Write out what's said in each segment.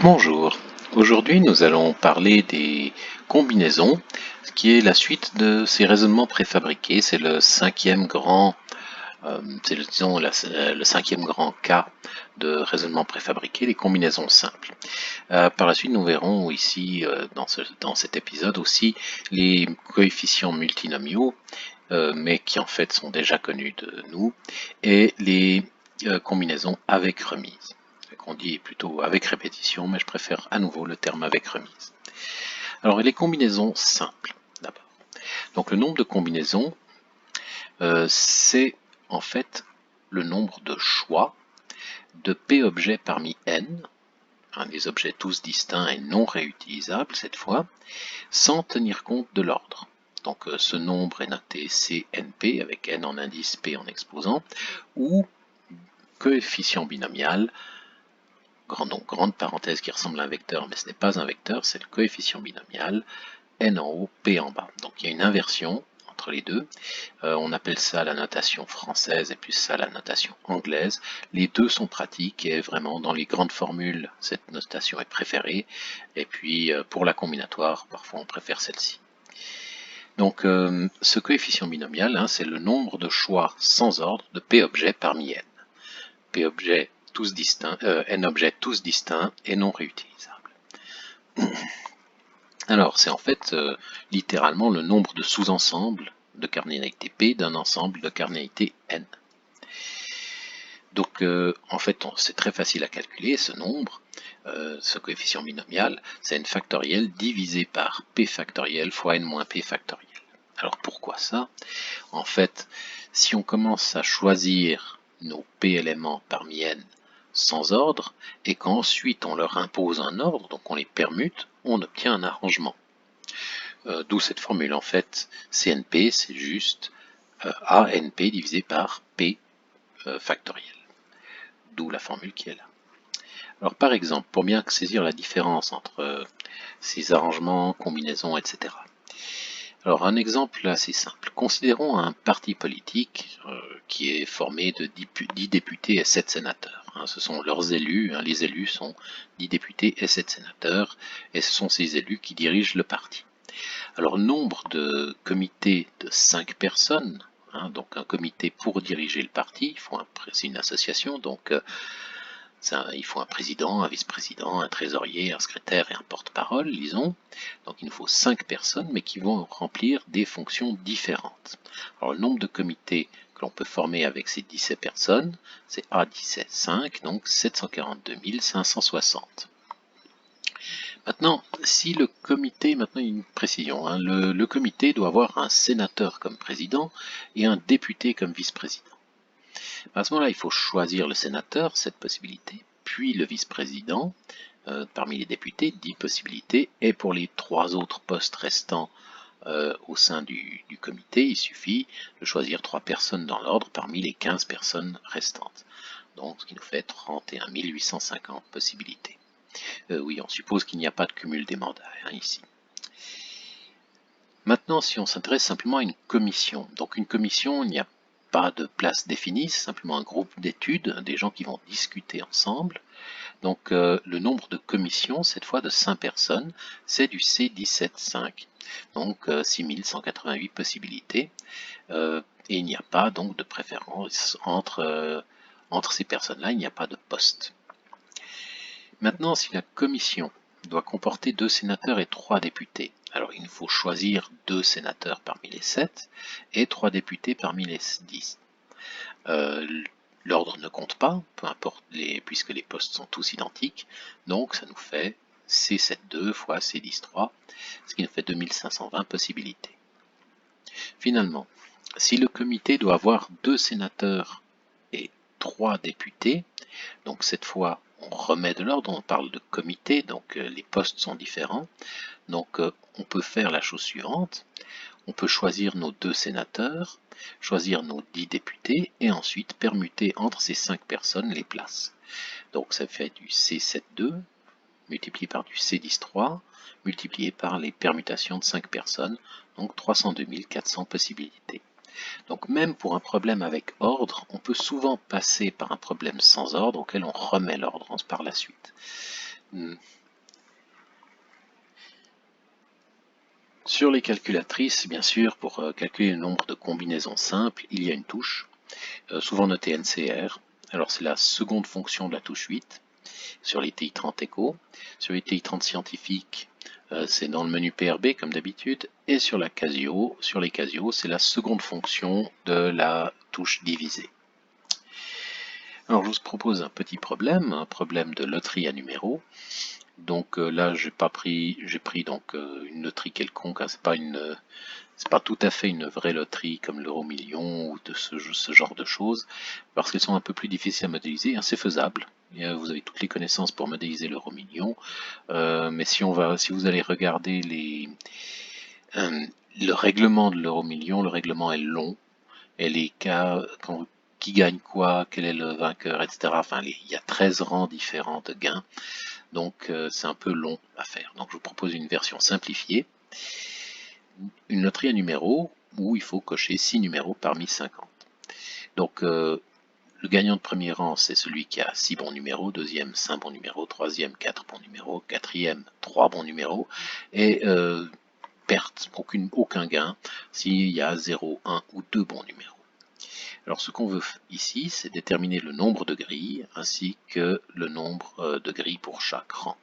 Bonjour, aujourd'hui nous allons parler des combinaisons, ce qui est la suite de ces raisonnements préfabriqués. C'est le cinquième grand, le cinquième grand cas de raisonnement préfabriqué, les combinaisons simples. Par la suite, nous verrons ici, dans cet épisode aussi, les coefficients multinomiaux, mais qui en fait sont déjà connus de nous, et les combinaisons avec remise. On dit plutôt avec répétition, mais je préfère à nouveau le terme avec remise. Alors, les combinaisons simples, d'abord. Donc, le nombre de combinaisons, c'est en fait le nombre de choix de P objets parmi N, des objets tous distincts et non réutilisables cette fois, sans tenir compte de l'ordre. Donc, ce nombre est noté CNP, avec N en indice, P en exposant, ou coefficient binomial, donc grande parenthèse qui ressemble à un vecteur, mais ce n'est pas un vecteur, c'est le coefficient binomial, N en haut, P en bas. Donc il y a une inversion entre les deux. On appelle ça la notation française et puis ça la notation anglaise. Les deux sont pratiques et vraiment dans les grandes formules, cette notation est préférée. Et puis pour la combinatoire, parfois on préfère celle-ci. Donc ce coefficient binomial, c'est le nombre de choix sans ordre de P objets parmi N. P objets tous distincts, N objets tous distincts et non réutilisables. Alors, c'est en fait littéralement le nombre de sous-ensembles de cardinalité P d'un ensemble de cardinalité N. Donc, en fait, c'est très facile à calculer, ce nombre, ce coefficient binomial, c'est n factoriel divisé par P factoriel fois N moins P factoriel. Alors, pourquoi ça? En fait, si on commence à choisir nos P éléments parmi N sans ordre, et qu'ensuite on leur impose un ordre, donc on les permute, on obtient un arrangement. D'où cette formule, en fait, CNP, c'est juste ANP divisé par P factoriel. D'où la formule qui est là. Alors par exemple, pour bien saisir la différence entre ces arrangements, combinaisons, etc. Alors un exemple assez simple. Considérons un parti politique qui est formé de 10 députés et 7 sénateurs. Ce sont leurs élus, les élus sont 10 députés et 7 sénateurs, et ce sont ces élus qui dirigent le parti. Alors nombre de comités de 5 personnes, donc un comité pour diriger le parti, c'est une association, donc il faut un président, un vice-président, un trésorier, un secrétaire et un porte-parole, disons. Donc il nous faut 5 personnes, mais qui vont remplir des fonctions différentes. Alors le nombre de comités que l'on peut former avec ces 17 personnes, c'est A17 5, donc 742 560. Maintenant, si le comité, maintenant il y a une précision, le comité doit avoir un sénateur comme président et un député comme vice-président. À ce moment-là, il faut choisir le sénateur, cette possibilité, puis le vice-président, parmi les députés, 10 possibilités, et pour les 3 autres postes restants au sein du comité, il suffit de choisir 3 personnes dans l'ordre parmi les 15 personnes restantes. Donc, ce qui nous fait 31 850 possibilités. Oui, on suppose qu'il n'y a pas de cumul des mandats ici. Maintenant, si on s'intéresse simplement à une commission, donc une commission, il n'y a pas de place définie, c'est simplement un groupe d'études, des gens qui vont discuter ensemble. Donc le nombre de commissions, cette fois de 5 personnes, c'est du C17,5, donc 6188 possibilités, et il n'y a pas donc de préférence entre ces personnes-là, il n'y a pas de poste. Maintenant, si la commission doit comporter 2 sénateurs et 3 députés, alors il nous faut choisir 2 sénateurs parmi les 7 et 3 députés parmi les 10. L'ordre ne compte pas, peu importe puisque les postes sont tous identiques, donc ça nous fait C72 fois C103, ce qui nous fait 2520 possibilités. Finalement, si le comité doit avoir 2 sénateurs et 3 députés, donc cette fois on remet de l'ordre, on parle de comité, donc les postes sont différents, donc on peut faire la chose suivante. On peut choisir nos 2 sénateurs, choisir nos 10 députés et ensuite permuter entre ces 5 personnes les places. Donc ça fait du C72 multiplié par du C103 multiplié par les permutations de 5 personnes, donc 302 400 possibilités. Donc même pour un problème avec ordre, on peut souvent passer par un problème sans ordre auquel on remet l'ordre par la suite. Sur les calculatrices, bien sûr, pour calculer le nombre de combinaisons simples, il y a une touche, souvent notée NCR. Alors c'est la seconde fonction de la touche 8, sur les TI-30 Echo. Sur les TI-30 scientifiques, c'est dans le menu PRB comme d'habitude. Et sur les Casio, c'est la seconde fonction de la touche diviser. Alors je vous propose un petit problème, un problème de loterie à numéros. Donc là j'ai pris donc une loterie quelconque, hein, c'est pas tout à fait une vraie loterie comme l'euro-million ou de ce genre de choses, parce qu'elles sont un peu plus difficiles à modéliser, hein, c'est faisable. Vous avez toutes les connaissances pour modéliser l'euro-million, mais si vous allez regarder le règlement de l'euro-million, le règlement est long, et les cas, qui gagne quoi, quel est le vainqueur, etc. Enfin, il y a 13 rangs différents de gains, donc c'est un peu long à faire. Donc je vous propose une version simplifiée, une loterie à numéros, où il faut cocher 6 numéros parmi 50. Donc le gagnant de premier rang, c'est celui qui a 6 bons numéros, deuxième 5 bons numéros, troisième 4 bons numéros, quatrième 3 bons numéros, et perte, aucun gain, s'il y a 0, 1 ou 2 bons numéros. Alors ce qu'on veut ici, c'est déterminer le nombre de grilles, ainsi que le nombre de grilles pour chaque rang.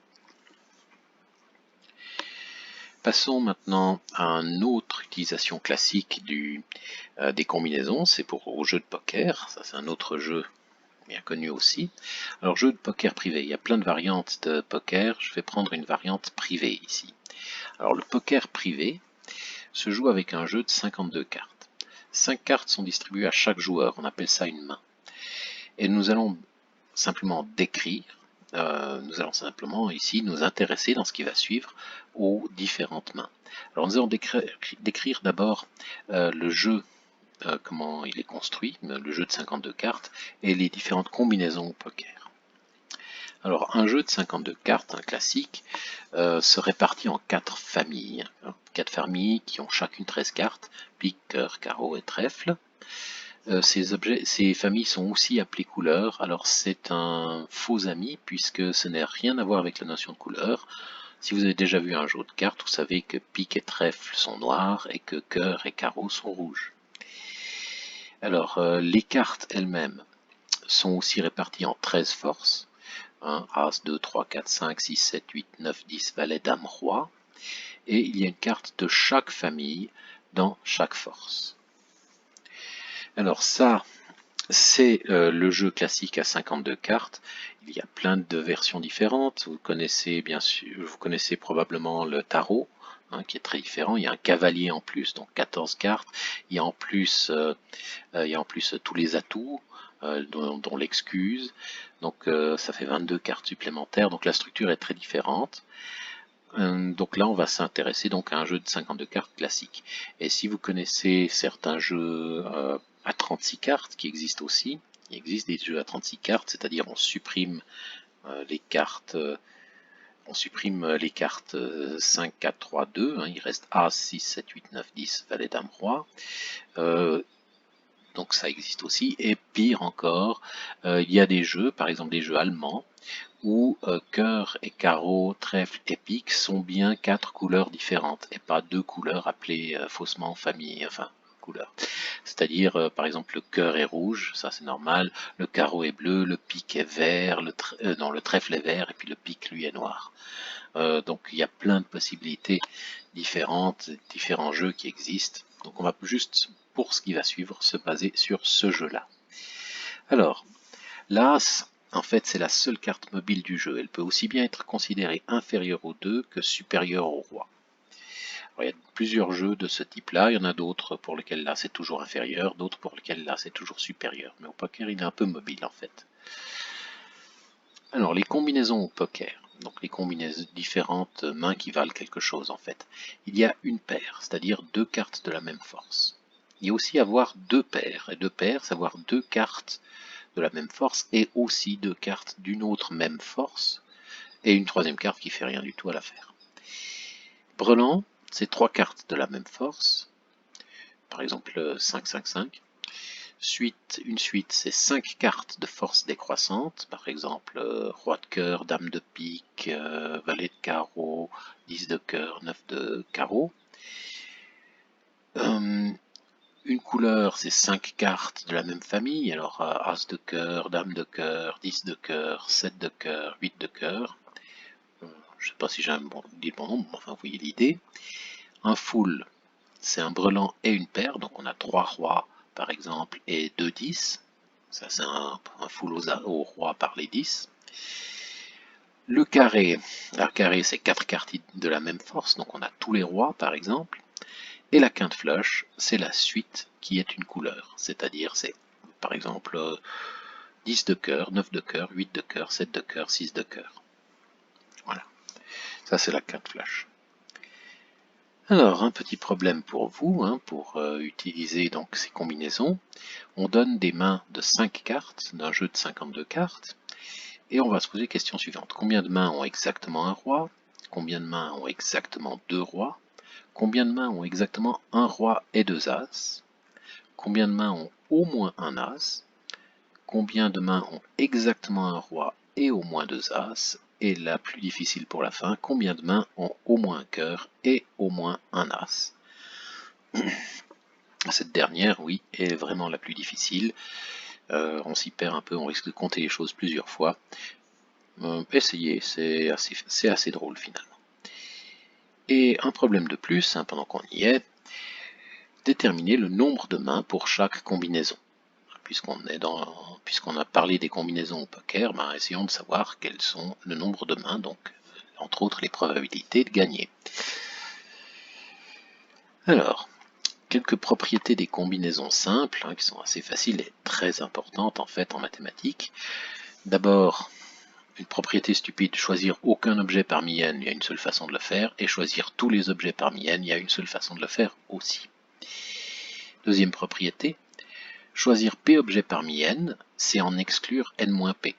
Passons maintenant à une autre utilisation classique des combinaisons, c'est au jeu de poker, ça c'est un autre jeu bien connu aussi. Alors jeu de poker privé, il y a plein de variantes de poker, je vais prendre une variante privée ici. Alors le poker privé se joue avec un jeu de 52 cartes. 5 cartes sont distribuées à chaque joueur, on appelle ça une main. Et nous allons simplement décrire, nous allons simplement ici nous intéresser dans ce qui va suivre aux différentes mains. Alors nous allons décrire d'abord le jeu, comment il est construit, le jeu de 52 cartes et les différentes combinaisons au poker. Alors un jeu de 52 cartes, un classique, se répartit en 4 familles. 4 familles qui ont chacune 13 cartes, pique, cœur, carreau et trèfle. Ces familles sont aussi appelées couleurs, alors c'est un faux ami puisque ce n'est rien à voir avec la notion de couleur. Si vous avez déjà vu un jeu de cartes, vous savez que pique et trèfle sont noirs et que cœur et carreau sont rouges. Alors les cartes elles-mêmes sont aussi réparties en 13 forces. As, 2, 3, 4, 5, 6, 7, 8, 9, 10, valet, dame, roi. Et il y a une carte de chaque famille dans chaque force. Alors ça, c'est le jeu classique à 52 cartes. Il y a plein de versions différentes. Vous connaissez probablement le tarot, qui est très différent. Il y a un cavalier en plus, donc 14 cartes. Il y a en plus tous les atouts, dont l'excuse. Donc ça fait 22 cartes supplémentaires. Donc la structure est très différente. Donc là, on va s'intéresser donc à un jeu de 52 cartes classique. Et si vous connaissez certains jeux à 36 cartes qui existent aussi, il existe des jeux à 36 cartes, c'est-à-dire on supprime les cartes 5, 4, 3, 2, il reste As, 6, 7, 8, 9, 10, valet, dame, roi. Donc ça existe aussi. Et pire encore, il y a des jeux, par exemple des jeux allemands, où cœur et carreau, trèfle et pique sont bien 4 couleurs différentes et pas 2 couleurs appelées faussement famille, enfin couleurs. C'est-à-dire par exemple le cœur est rouge, ça c'est normal, le carreau est bleu, le pique est vert, le trèfle est vert et puis le pique lui est noir. Donc il y a plein de possibilités différentes, différents jeux qui existent. Donc on va juste, pour ce qui va suivre, se baser sur ce jeu-là. Alors, l'As, en fait, c'est la seule carte mobile du jeu. Elle peut aussi bien être considérée inférieure au 2 que supérieure au roi. Alors, il y a plusieurs jeux de ce type-là. Il y en a d'autres pour lesquels là c'est toujours inférieur, d'autres pour lesquels là c'est toujours supérieur. Mais au poker, il est un peu mobile en fait. Alors, les combinaisons au poker. Donc les combinaisons différentes mains qui valent quelque chose en fait. Il y a une paire, c'est-à-dire 2 cartes de la même force. Il y a aussi avoir 2 paires. Et 2 paires, c'est avoir 2 cartes de la même force et aussi 2 cartes d'une autre même force et une troisième carte qui fait rien du tout à l'affaire. Brelan, c'est 3 cartes de la même force, par exemple 5, 5, 5, Une suite, c'est 5 cartes de force décroissante, par exemple roi de cœur, dame de pique, valet de carreau, 10 de cœur, 9 de carreau. Une couleur, c'est 5 cartes de la même famille, alors as de cœur, dame de cœur, 10 de cœur, 7 de cœur, 8 de cœur. Je ne sais pas si j'ai dit le bon nombre, mais enfin vous voyez l'idée. Un full, c'est un brelan et une paire, donc on a 3 rois par exemple et 2 10. Ça c'est un full au roi par les 10. Le carré c'est 4 cartes de la même force, donc on a tous les rois par exemple. Et la quinte flush, c'est la suite qui est une couleur, c'est-à-dire c'est par exemple 10 de cœur, 9 de cœur, 8 de cœur, 7 de cœur, 6 de cœur. Voilà, ça c'est la quinte flush. Alors, un petit problème pour vous, pour utiliser donc ces combinaisons. On donne des mains de 5 cartes, d'un jeu de 52 cartes, et on va se poser la question suivante. Combien de mains ont exactement un roi? Combien de mains ont exactement 2 rois? Combien de mains ont exactement un roi et 2 as? Combien de mains ont au moins un as? Combien de mains ont exactement un roi et au moins 2 as? Et la plus difficile pour la fin, combien de mains ont au moins un cœur et au moins un as? Cette dernière, oui, est vraiment la plus difficile. On s'y perd un peu, on risque de compter les choses plusieurs fois. Essayez, c'est assez drôle finalement. Et un problème de plus, pendant qu'on y est, déterminer le nombre de mains pour chaque combinaison. Puisqu'on a parlé des combinaisons au poker, essayons de savoir quels sont le nombre de mains, donc entre autres les probabilités de gagner. Alors, quelques propriétés des combinaisons simples, qui sont assez faciles et très importantes en fait en mathématiques. D'abord, une propriété stupide, choisir aucun objet parmi n, il y a une seule façon de le faire, et choisir tous les objets parmi n, il y a une seule façon de le faire aussi. Deuxième propriété, choisir p objets parmi n, c'est en exclure n-p.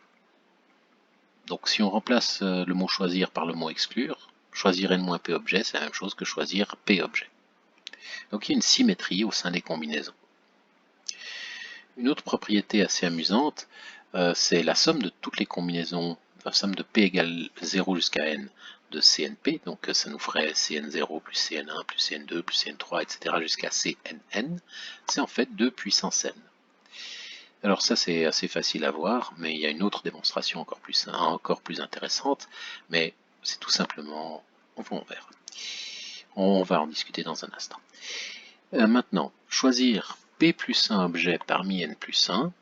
Donc si on remplace le mot choisir par le mot exclure, choisir n-p objets, c'est la même chose que choisir p objets. Donc il y a une symétrie au sein des combinaisons. Une autre propriété assez amusante, c'est la somme de toutes les combinaisons, la somme de p égale 0 jusqu'à n de CNP, donc ça nous ferait CN0 plus CN1 plus CN2 plus CN3, etc. jusqu'à CNN, c'est en fait 2 puissance n. Alors ça c'est assez facile à voir, mais il y a une autre démonstration encore plus intéressante, mais c'est tout simplement, on verra. On va en discuter dans un instant. Maintenant, choisir P plus 1 objet parmi n plus 1,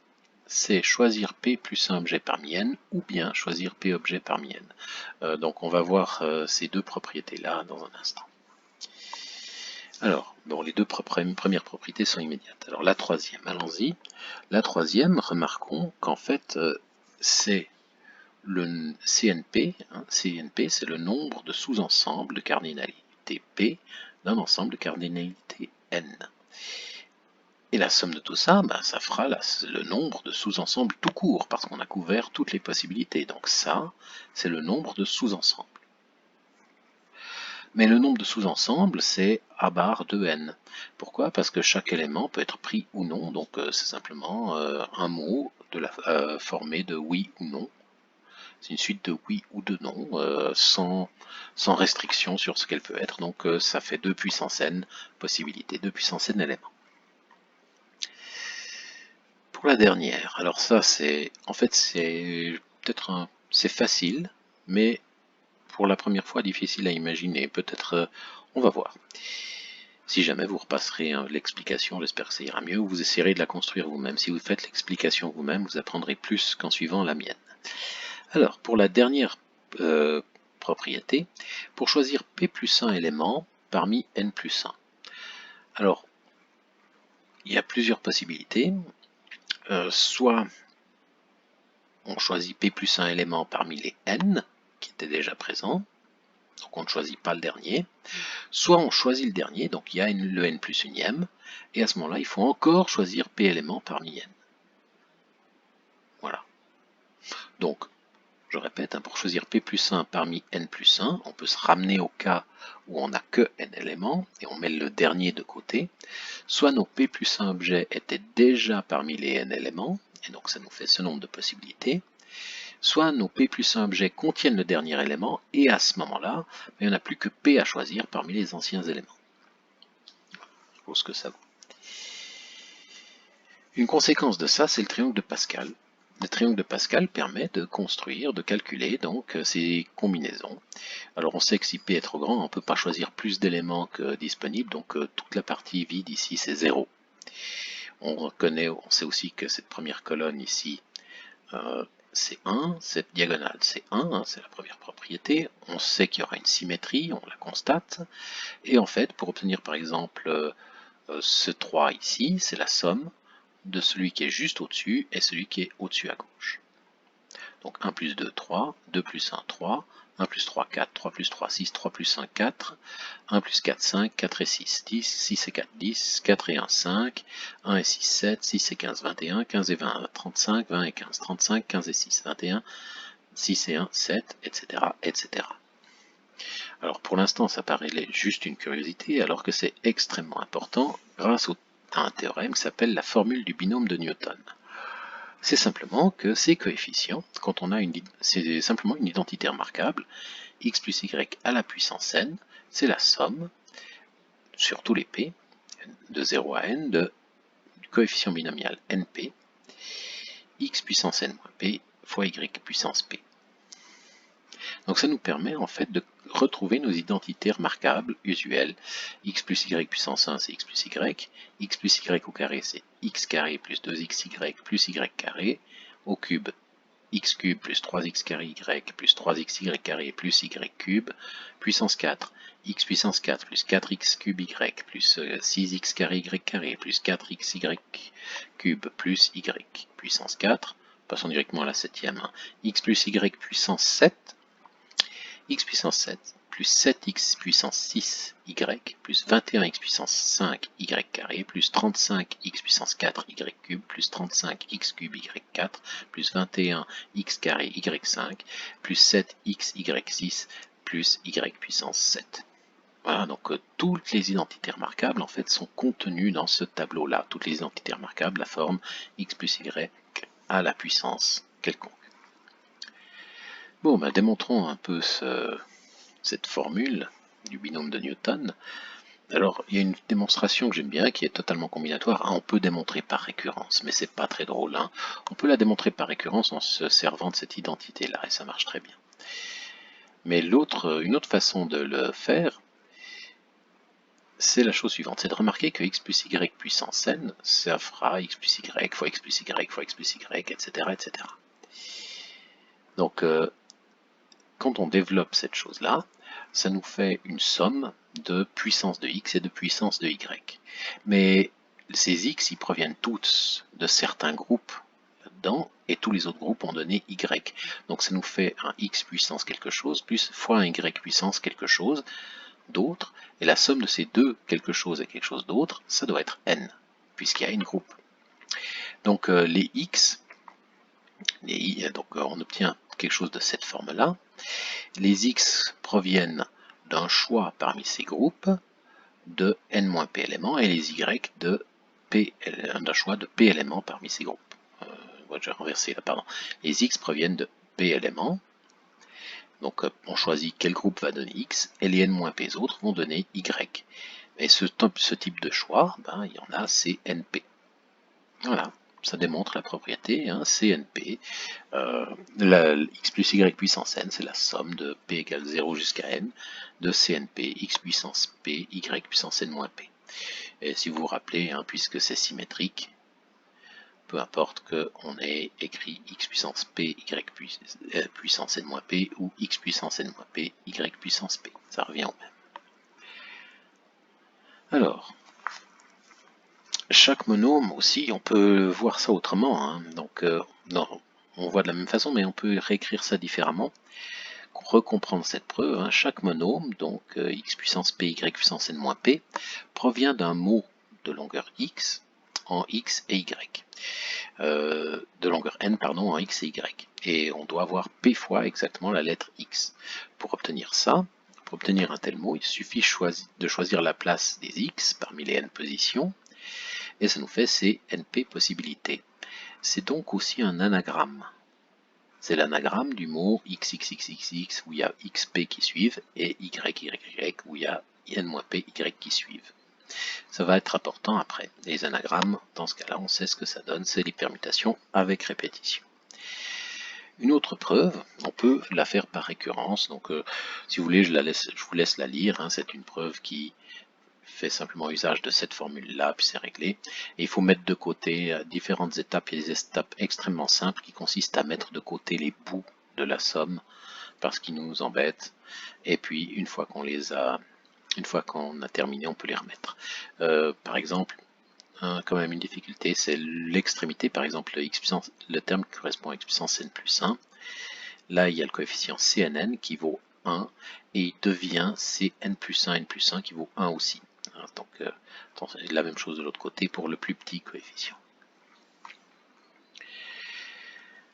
c'est choisir P plus 1 objet parmi n, ou bien choisir P objet parmi n. Donc on va voir ces deux propriétés-là dans un instant. Alors, bon, les deux premières propriétés sont immédiates. Alors la troisième, allons-y. La troisième, remarquons qu'en fait, c'est le CNP. CNP, c'est le nombre de sous-ensembles de cardinalité P d'un ensemble de cardinalité N. Et la somme de tout ça, ça fera le nombre de sous-ensembles tout court, parce qu'on a couvert toutes les possibilités. Donc ça, c'est le nombre de sous-ensembles. Mais le nombre de sous-ensembles, c'est A bar de n. Pourquoi? Parce que chaque élément peut être pris ou non, donc c'est simplement un mot formé de oui ou non. C'est une suite de oui ou de non, sans restriction sur ce qu'elle peut être, donc ça fait 2 puissance n possibilités, 2 puissance n éléments. Pour la dernière, alors ça c'est c'est facile, mais pour la première fois difficile à imaginer. Peut-être, on va voir. Si jamais vous repasserez l'explication, j'espère que ça ira mieux, ou vous essayerez de la construire vous-même. Si vous faites l'explication vous-même, vous apprendrez plus qu'en suivant la mienne. Alors, pour la dernière propriété, pour choisir P plus 1 éléments parmi N plus 1. Alors, il y a plusieurs possibilités. Soit on choisit P plus 1 élément parmi les N qui étaient déjà présents, donc on ne choisit pas le dernier, soit on choisit le dernier, donc il y a le N plus unième, et à ce moment-là, il faut encore choisir P éléments parmi N. Voilà. Donc, je répète, pour choisir P plus 1 parmi N plus 1, on peut se ramener au cas où on n'a que N éléments, et on met le dernier de côté. Soit nos P plus 1 objets étaient déjà parmi les N éléments, et donc ça nous fait ce nombre de possibilités. Soit nos P plus 1 objets contiennent le dernier élément, et à ce moment-là, il n'y en a plus que P à choisir parmi les anciens éléments. Je pense que ça vaut. Une conséquence de ça, c'est le triangle de Pascal. Le triangle de Pascal permet de construire, de calculer donc ces combinaisons. Alors on sait que si P est trop grand, on ne peut pas choisir plus d'éléments que disponibles, donc toute la partie vide ici c'est 0. On sait aussi que cette première colonne ici c'est 1, cette diagonale c'est 1, c'est la première propriété. On sait qu'il y aura une symétrie, on la constate. Et en fait, pour obtenir par exemple ce 3 ici, c'est la somme de celui qui est juste au-dessus et celui qui est au-dessus à gauche. Donc 1 plus 2, 3, 2 plus 1, 3, 1 plus 3, 4, 3 plus 3, 6, 3 plus 5, 4, 1 plus 4, 5, 4 et 6, 10, 6 et 4, 10, 4 et 1, 5, 1 et 6, 7, 6 et 15, 21, 15 et 20, 35, 20 et 15, 35, 15 et 6, 21, 6 et 1, 7, etc., etc. Alors pour l'instant, ça paraît juste une curiosité, alors que c'est extrêmement important grâce à un théorème qui s'appelle la formule du binôme de Newton. C'est simplement que ces coefficients, quand on a c'est simplement une identité remarquable, x plus y à la puissance n, c'est la somme, sur tous les p, de 0 à n, du coefficient binomial np, x puissance n moins p fois y puissance p. Donc ça nous permet en fait de retrouver nos identités remarquables usuelles. X plus y puissance 1 c'est x plus y, x plus y au carré c'est x carré plus 2xy plus y carré, au cube x cube plus 3x carré y plus 3xy carré plus y cube, puissance 4, x puissance 4 plus 4x cube y plus 6x carré y carré plus 4xy cube plus y puissance 4, passons directement à la septième, x plus y puissance 7, x puissance 7 plus 7x puissance 6 y plus 21x puissance 5 y carré plus 35x puissance 4 y cube plus 35x cube y 4 plus 21x carré y 5 plus 7x y 6 plus y puissance 7. Voilà, donc toutes les identités remarquables en fait sont contenues dans ce tableau-là. Toutes les identités remarquables, la forme x plus y à la puissance quelconque. Bon, démontrons un peu cette formule du binôme de Newton. Alors, il y a une démonstration que j'aime bien qui est totalement combinatoire. On peut démontrer par récurrence, mais c'est pas très drôle. On peut la démontrer par récurrence en se servant de cette identité-là, et ça marche très bien. Mais une autre façon de le faire, c'est la chose suivante, c'est de remarquer que x plus y puissance n, ça fera x plus y fois x plus y fois x plus y, etc. etc. Donc, quand on développe cette chose-là, ça nous fait une somme de puissance de x et de puissance de y. Mais ces x, ils proviennent tous de certains groupes là-dedans, et tous les autres groupes ont donné y. Donc ça nous fait un x puissance quelque chose, plus fois un y puissance quelque chose d'autre, et la somme de ces deux quelque chose et quelque chose d'autre, ça doit être n, puisqu'il y a n groupes. Donc les x, donc on obtient quelque chose de cette forme-là. Les x proviennent d'un choix parmi ces groupes de n-p éléments et les y d'un choix de p éléments parmi ces groupes. Je vais renverser là, pardon. Les x proviennent de p éléments. Donc on choisit quel groupe va donner x et les n-p autres vont donner y. Et ce type de choix, il y en a, c'est np. Voilà. Ça démontre la propriété, CNP, x plus y puissance n, c'est la somme de p égale 0 jusqu'à n, de CNP, x puissance p, y puissance n moins p. Et si vous vous rappelez, puisque c'est symétrique, peu importe qu'on ait écrit x puissance p, y puissance n moins p, ou x puissance n moins p, y puissance p, ça revient au même. Alors, chaque monôme aussi, on peut voir ça autrement. Donc, on voit de la même façon, mais on peut réécrire ça différemment. Pour recomprendre cette preuve, chaque monôme, donc x puissance p, y puissance n moins p, provient d'un mot de longueur x en x et y. De longueur n pardon, en x et y. Et on doit avoir p fois exactement la lettre x. Pour obtenir ça, pour obtenir un tel mot, il suffit de choisir la place des x parmi les n positions, et ça nous fait ces np possibilités. C'est donc aussi un anagramme. C'est l'anagramme du mot xxxxx où il y a xp qui suivent et yyyy où il y a n-p y qui suivent. Ça va être important après. Les anagrammes, dans ce cas-là, on sait ce que ça donne, c'est les permutations avec répétition. Une autre preuve, on peut la faire par récurrence. Donc, si vous voulez, je vous laisse la lire. C'est une preuve qui fait simplement usage de cette formule-là, puis c'est réglé. Et il faut mettre de côté différentes étapes. Il y a des étapes extrêmement simples qui consistent à mettre de côté les bouts de la somme parce qu'ils nous embêtent. Et puis, une fois qu'on a terminé, on peut les remettre. Par exemple, quand même une difficulté, c'est l'extrémité, par exemple le terme qui correspond à x puissance n plus 1. Là, il y a le coefficient CNN qui vaut 1, et il devient Cn plus 1 qui vaut 1 aussi. Donc, la même chose de l'autre côté pour le plus petit coefficient.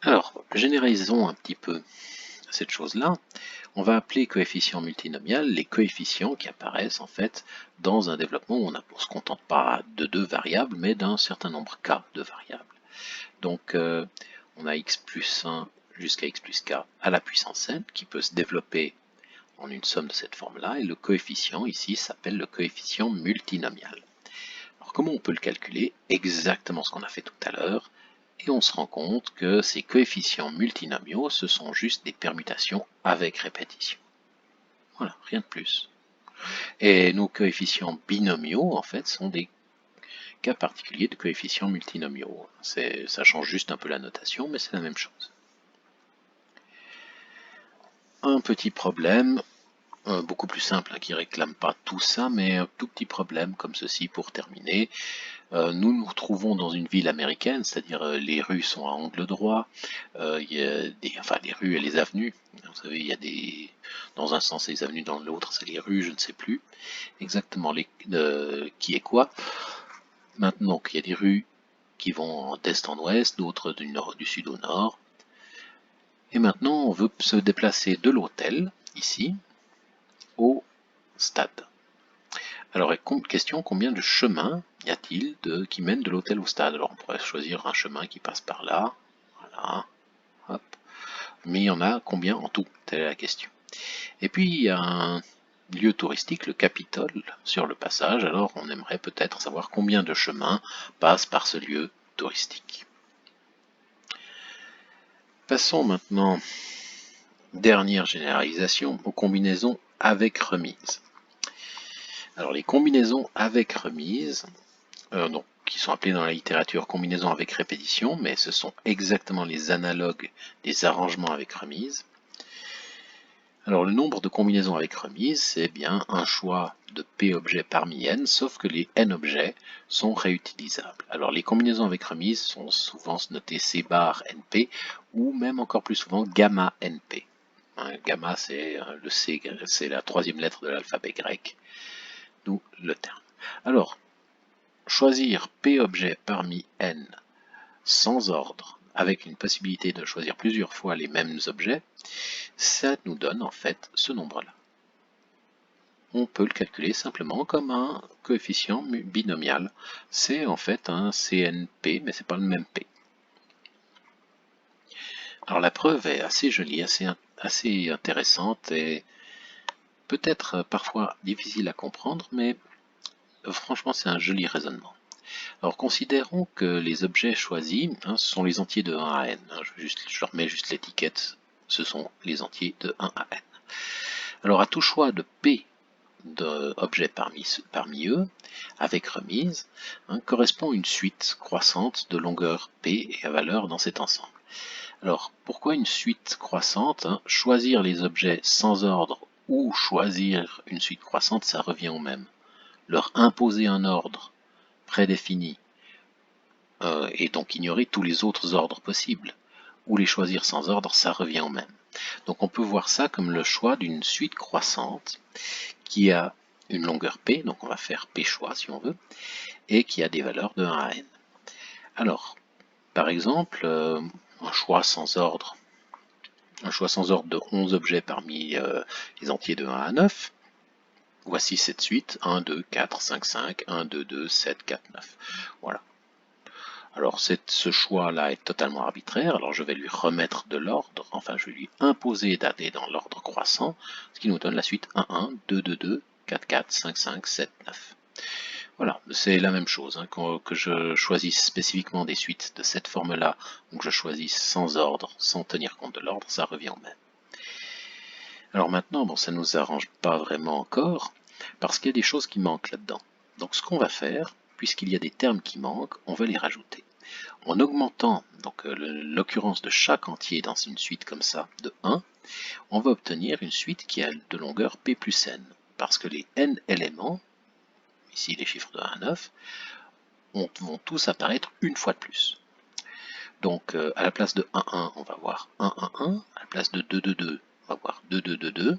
Alors, généralisons un petit peu cette chose-là. On va appeler coefficient multinomial les coefficients qui apparaissent en fait dans un développement où on ne se contente pas de 2 variables, mais d'un certain nombre k de variables. Donc, on a x plus 1 jusqu'à x plus k à la puissance n, qui peut se développer en une somme de cette forme-là, et le coefficient ici s'appelle le coefficient multinomial. Alors comment on peut le calculer? Exactement ce qu'on a fait tout à l'heure, et on se rend compte que ces coefficients multinomiaux, ce sont juste des permutations avec répétition. Voilà, rien de plus. Et nos coefficients binomiaux, en fait, sont des cas particuliers de coefficients multinomiaux. Ça change juste un peu la notation, mais c'est la même chose. Un petit problème, beaucoup plus simple, qui ne réclame pas tout ça, mais un tout petit problème comme ceci pour terminer. Nous nous retrouvons dans une ville américaine, c'est-à-dire les rues sont à angle droit, il y a les rues et les avenues. Vous savez, il y a dans un sens les avenues, dans l'autre c'est les rues, je ne sais plus exactement qui est quoi. Maintenant, il y a des rues qui vont d'est en ouest, d'autres du sud au nord. Et maintenant, on veut se déplacer de l'hôtel, ici, au stade. Alors, question, combien de chemins y a-t-il qui mènent de l'hôtel au stade? Alors, on pourrait choisir un chemin qui passe par là, voilà, hop. Mais il y en a combien en tout? Telle est la question. Et puis, il y a un lieu touristique, le Capitole, sur le passage. Alors, on aimerait peut-être savoir combien de chemins passent par ce lieu touristique. Passons maintenant, dernière généralisation, aux combinaisons avec remise. Alors les combinaisons avec remise, qui sont appelées dans la littérature combinaisons avec répétition, mais ce sont exactement les analogues des arrangements avec remise. Alors le nombre de combinaisons avec remise, c'est bien un choix de P objets parmi n, sauf que les n objets sont réutilisables. Alors les combinaisons avec remise sont souvent notées C bar NP, ou même encore plus souvent gamma NP. Gamma c'est le C, c'est la troisième lettre de l'alphabet grec, d'où le terme. Alors, choisir P objets parmi n sans ordre, avec une possibilité de choisir plusieurs fois les mêmes objets, ça nous donne en fait ce nombre-là. On peut le calculer simplement comme un coefficient binomial. C'est en fait un CNP, mais c'est pas le même P. Alors la preuve est assez jolie, assez intéressante et peut-être parfois difficile à comprendre, mais franchement c'est un joli raisonnement. Alors considérons que les objets choisis ce sont les entiers de 1 à n. Je leur mets juste l'étiquette, ce sont les entiers de 1 à n. Alors à tout choix de P d'objets parmi eux, avec remise, correspond une suite croissante de longueur P et à valeur dans cet ensemble. Alors pourquoi une suite croissante? Choisir les objets sans ordre ou choisir une suite croissante, ça revient au même. Leur imposer un ordre prédéfini et donc ignorer tous les autres ordres possibles, ou les choisir sans ordre, ça revient au même. Donc on peut voir ça comme le choix d'une suite croissante qui a une longueur P, donc on va faire P choix si on veut, et qui a des valeurs de 1 à n. Alors, par exemple, un choix sans ordre. Un choix sans ordre de 11 objets parmi les entiers de 1 à 9. Voici cette suite, 1, 2, 4, 5, 5, 1, 2, 2, 7, 4, 9. Voilà. Alors ce choix-là est totalement arbitraire, alors je vais lui remettre de l'ordre, enfin je vais lui imposer d'aller dans l'ordre croissant, ce qui nous donne la suite 1, 1, 2, 2, 2, 4, 4, 5, 5, 7, 9. Voilà, c'est la même chose, hein, que je choisisse spécifiquement des suites de cette forme-là, ou que je choisisse sans ordre, sans tenir compte de l'ordre, ça revient au même. Alors maintenant, bon, ça ne nous arrange pas vraiment encore, parce qu'il y a des choses qui manquent là-dedans. Donc ce qu'on va faire, puisqu'il y a des termes qui manquent, on va les rajouter. En augmentant donc l'occurrence de chaque entier dans une suite comme ça, de 1, on va obtenir une suite qui a de longueur p plus n, parce que les n éléments, ici les chiffres de 1 à 9, vont tous apparaître une fois de plus. Donc à la place de 1, 1, on va voir 1, 1, 1, à la place de 2, 2, 2, on va voir 2, 2, 2, 2,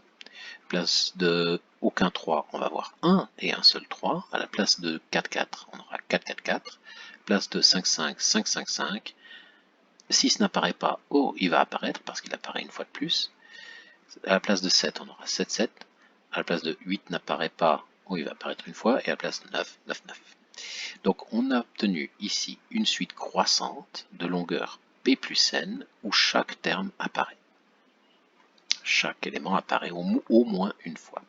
place de aucun 3, on va avoir 1 et un seul 3. À la place de 4, 4, on aura 4, 4, 4. Place de 5, 5, 5, 5, 5. 6 n'apparaît pas, oh, il va apparaître parce qu'il apparaît une fois de plus. À la place de 7, on aura 7, 7. À la place de 8 n'apparaît pas, oh, il va apparaître une fois. Et à la place de 9, 9, 9. Donc on a obtenu ici une suite croissante de longueur p plus n où chaque terme apparaît. Chaque élément apparaît au moins une fois.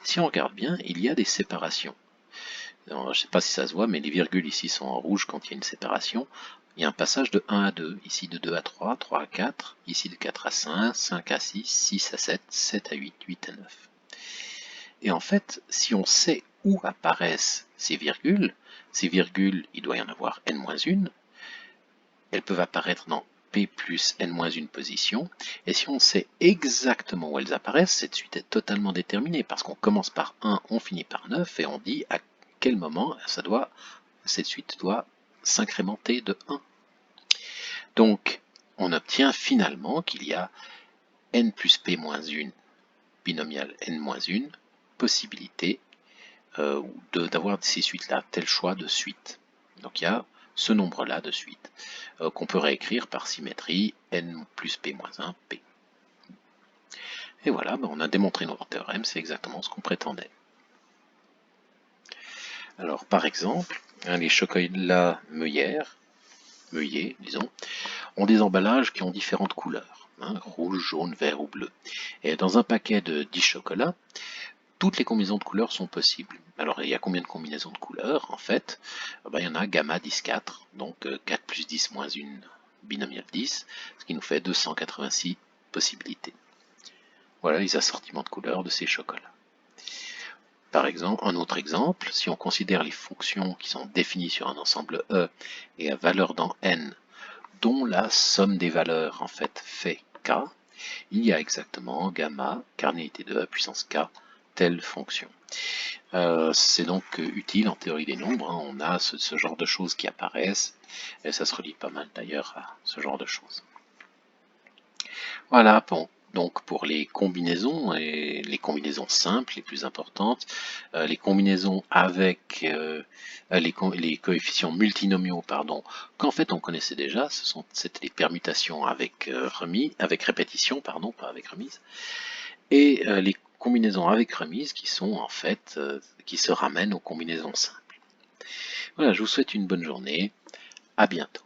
Si on regarde bien, il y a des séparations. Alors, je ne sais pas si ça se voit, mais les virgules ici sont en rouge quand il y a une séparation. Il y a un passage de 1 à 2, ici de 2 à 3, 3 à 4, ici de 4 à 5, 5 à 6, 6 à 7, 7 à 8, 8 à 9. Et en fait, si on sait où apparaissent ces virgules, il doit y en avoir n-1, elles peuvent apparaître dans p plus n-1 position, et si on sait exactement où elles apparaissent, cette suite est totalement déterminée, parce qu'on commence par 1, on finit par 9, et on dit à quel moment cette suite doit s'incrémenter de 1. Donc, on obtient finalement qu'il y a n plus p-1, binomial n-1, possibilité d'avoir ces suites-là, tel choix de suite. Donc il y a ce nombre-là de suite, qu'on peut réécrire par symétrie n plus p-1, p. Et voilà, on a démontré notre théorème, c'est exactement ce qu'on prétendait. Alors par exemple, les chocolats Meyer, disons, ont des emballages qui ont différentes couleurs, rouge, jaune, vert ou bleu. Et dans un paquet de 10 chocolats, toutes les combinaisons de couleurs sont possibles. Alors il y a combien de combinaisons de couleurs? En fait, il y en a gamma 10, 4, donc 4 plus 10 moins 1, binomial 10, ce qui nous fait 286 possibilités. Voilà les assortiments de couleurs de ces chocolats. Par exemple, un autre exemple, si on considère les fonctions qui sont définies sur un ensemble E et à valeur dans n, dont la somme des valeurs en fait fait k, il y a exactement gamma, cardinalité de E puissance k, telle fonction. C'est donc utile en théorie des nombres, on a ce genre de choses qui apparaissent, et ça se relie pas mal d'ailleurs à ce genre de choses. Voilà, bon, donc pour les combinaisons, et les combinaisons simples, les plus importantes, les combinaisons avec les coefficients multinomiaux, pardon, qu'en fait on connaissait déjà, c'était les permutations avec répétition, pardon, pas avec remise, et les combinaisons avec remise qui sont en fait, qui se ramènent aux combinaisons simples. Voilà, je vous souhaite une bonne journée, à bientôt.